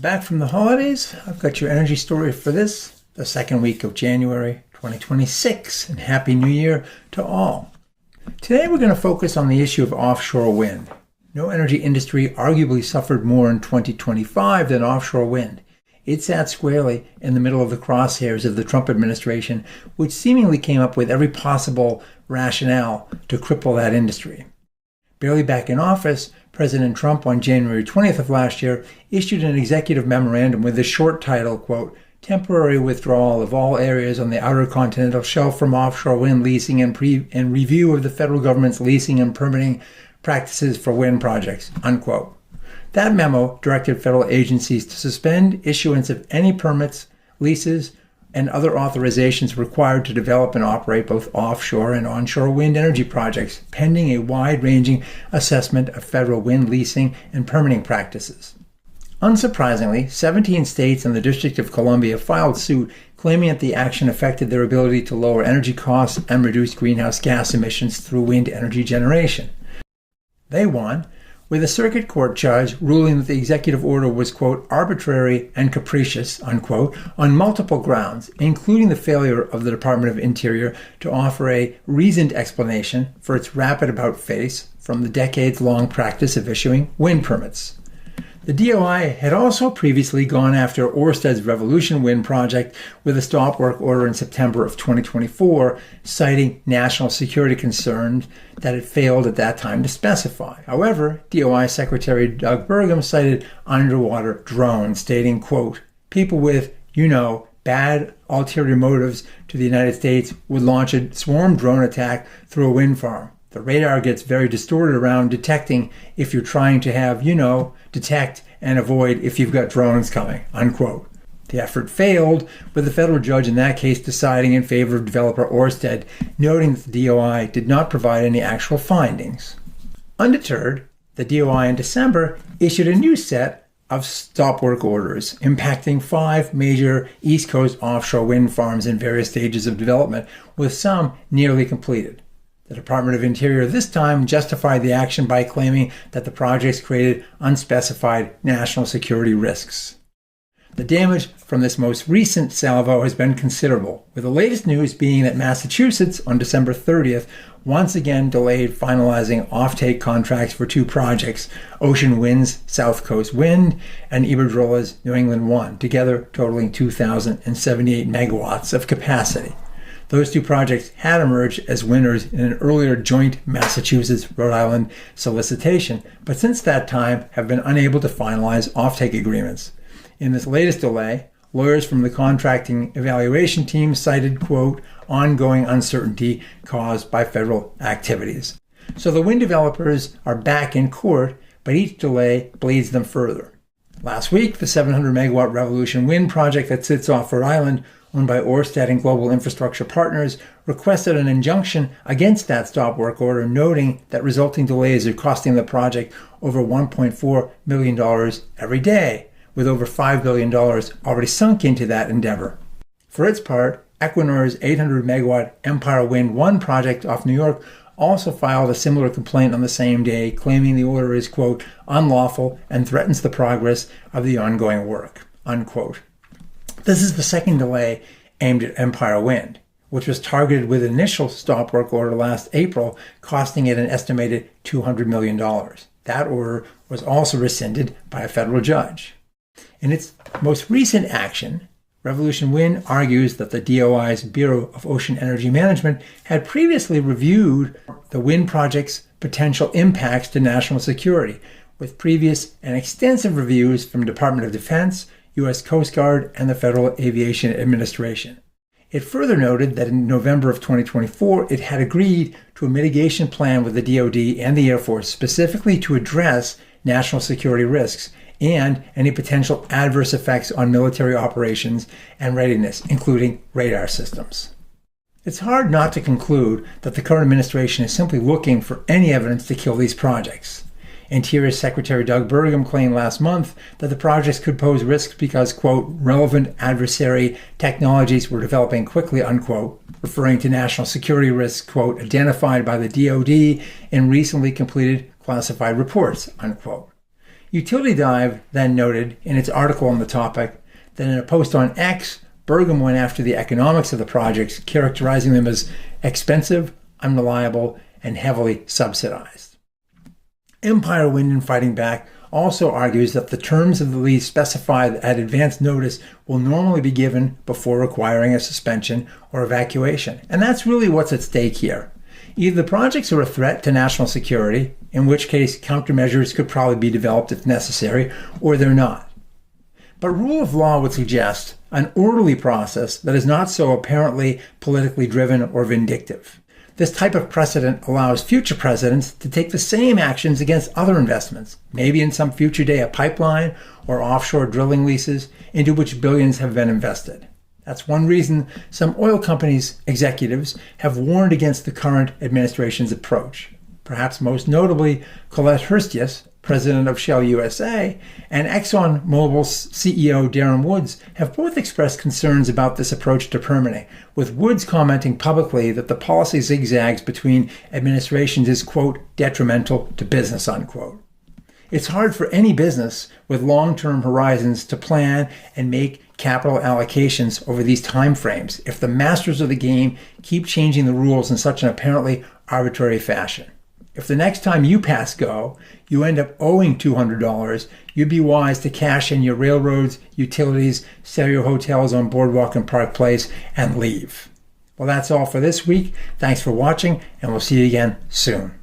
Back from the holidays, I've got your energy story for the second week of January 2026, and Happy New Year to all. Today we're going to focus on the issue of offshore wind. No energy industry arguably suffered more in 2025 than offshore wind. It sat squarely in the middle of the crosshairs of the Trump administration, which seemingly came up with every possible rationale to cripple that industry. Barely back in office, President Trump on January 20th of last year issued an executive memorandum with the short title, quote, "Temporary withdrawal of all areas on the outer continental shelf from offshore wind leasing and review of the federal government's leasing and permitting practices for wind projects," unquote. That memo directed federal agencies to suspend issuance of any permits, leases, and other authorizations required to develop and operate both offshore and onshore wind energy projects, pending a wide-ranging assessment of federal wind leasing and permitting practices. Unsurprisingly, 17 states and the District of Columbia filed suit claiming that the action affected their ability to lower energy costs and reduce greenhouse gas emissions through wind energy generation. They won, with a circuit court judge ruling that the executive order was, quote, "arbitrary and capricious," unquote, on multiple grounds, including the failure of the Department of Interior to offer a reasoned explanation for its rapid about-face from the decades-long practice of issuing wind permits. The DOI had also previously gone after Ørsted's Revolution Wind project with a stop work order in September of 2024, citing national security concerns that it failed at that time to specify. However, DOI Secretary Doug Burgum cited underwater drones, stating, quote, "People with, bad ulterior motives to the United States would launch a swarm drone attack through a wind farm. The radar gets very distorted around detecting if you're trying to have, detect and avoid if you've got drones coming," unquote. The effort failed, with the federal judge in that case deciding in favor of developer Ørsted, noting that the DOI did not provide any actual findings. Undeterred, the DOI in December issued a new set of stop work orders impacting 5 major East Coast offshore wind farms in various stages of development, with some nearly completed. The Department of Interior this time justified the action by claiming that the projects created unspecified national security risks. The damage from this most recent salvo has been considerable, with the latest news being that Massachusetts, on December 30th, once again delayed finalizing offtake contracts for 2 projects, Ocean Wind's South Coast Wind and Iberdrola's New England One, together totaling 2,078 megawatts of capacity. Those 2 projects had emerged as winners in an earlier joint Massachusetts-Rhode Island solicitation, but since that time have been unable to finalize offtake agreements. In this latest delay, lawyers from the contracting evaluation team cited, quote, "ongoing uncertainty caused by federal activities." So the wind developers are back in court, but each delay bleeds them further. Last week, the 700-megawatt Revolution Wind project that sits off Rhode Island, owned by Ørsted and Global Infrastructure Partners, requested an injunction against that stop work order, noting that resulting delays are costing the project over $1.4 million every day, with over $5 billion already sunk into that endeavor. For its part, Equinor's 800-megawatt Empire Wind 1 project off New York also filed a similar complaint on the same day, claiming the order is, quote, "unlawful and threatens the progress of the ongoing work," unquote. This is the second delay aimed at Empire Wind, which was targeted with an initial stop work order last April, costing it an estimated $200 million. That order was also rescinded by a federal judge. In its most recent action, Revolution Wind argues that the DOI's Bureau of Ocean Energy Management had previously reviewed the wind project's potential impacts to national security, with previous and extensive reviews from Department of Defense, U.S. Coast Guard, and the Federal Aviation Administration. It further noted that in November of 2024, it had agreed to a mitigation plan with the DoD and the Air Force specifically to address national security risks and any potential adverse effects on military operations and readiness, including radar systems. It's hard not to conclude that the current administration is simply looking for any evidence to kill these projects. Interior Secretary Doug Burgum claimed last month that the projects could pose risks because, quote, "relevant adversary technologies were developing quickly," unquote, referring to national security risks, quote, "identified by the DoD in recently completed classified reports," unquote. Utility Dive then noted in its article on the topic that in a post on X, Burgum went after the economics of the projects, characterizing them as expensive, unreliable, and heavily subsidized. Empire Wind, in fighting back, also argues that the terms of the lease specify that advance notice will normally be given before requiring a suspension or evacuation. And that's really what's at stake here. Either the projects are a threat to national security, in which case countermeasures could probably be developed if necessary, or they're not. But rule of law would suggest an orderly process that is not so apparently politically driven or vindictive. This type of precedent allows future presidents to take the same actions against other investments, maybe in some future day a pipeline or offshore drilling leases into which billions have been invested. That's one reason some oil companies' executives have warned against the current administration's approach. Perhaps most notably, Colette Hurstius, president of Shell USA, and ExxonMobil's CEO Darren Woods have both expressed concerns about this approach to permitting, with Woods commenting publicly that the policy zigzags between administrations is, quote, detrimental to business, unquote. It's hard for any business with long-term horizons to plan and make capital allocations over these time frames if the masters of the game keep changing the rules in such an apparently arbitrary fashion. If the next time you pass go, you end up owing $200, you'd be wise to cash in your railroads, utilities, sell your hotels on Boardwalk and Park Place, and leave. Well, that's all for this week. Thanks for watching, and we'll see you again soon.